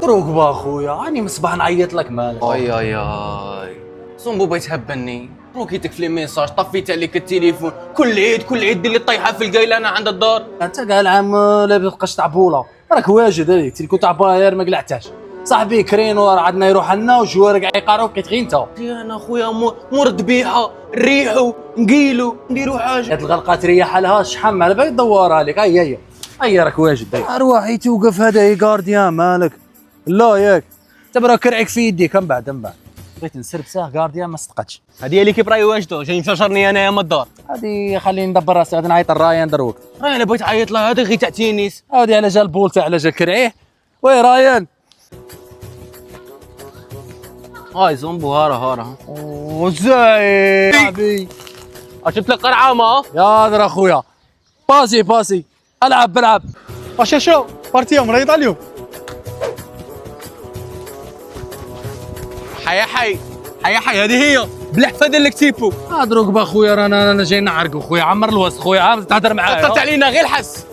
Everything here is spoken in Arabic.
دروغبا اخويا، راني من الصباح نعيط لك مالك. اي اي اي صنبو بغيت تهبني، روكيتك في لي ميساج، طفيت عليك التليفون، كل عيد دير لي طيحه في القايله انا عند الدار. انت كاع العام لا بتبقاش تعبوله، راك واجد هذيك تي كنت عباير ما قلعتهاش صاحبي كرينو راه عندنا يروح لنا وجوار كاع يقراو كتغي انت. انا اخويا مور ذبيحه نريحو نقيلو نديرو حاجه. هاد الغلقه تريح لها شحال ما على بالك دورها لك. هيا راك واجد. ارواحي توقف هذا هي غارديان مالك. لا ياك تبرا كرعك في يديك من بعد بغيت نسربساه غارديان ما صدقتش. هذه اللي كيف راهي واجدو جاي مشاشرني انايا من الدار. هادي خليني ندبر راسي غادي نعيط الرايان دروك. راه انا بغيت عيط لها هذا غير تاع تينيس. هادي على جال بول تاع على جال كرعيه. وي رايان هاي زومبو هارا وزايد صاحبي جبت لك قرعه ما يا در اخويا. باسي العب. واش شو بارتي مريض اليوم. حي هذه هي بالحفاده اللي كتيبو. دروك باخويا رانا جاي نعرق اخويا عمر الوسط خويا عارف تهضر معايا. قطرت علينا غير الحس.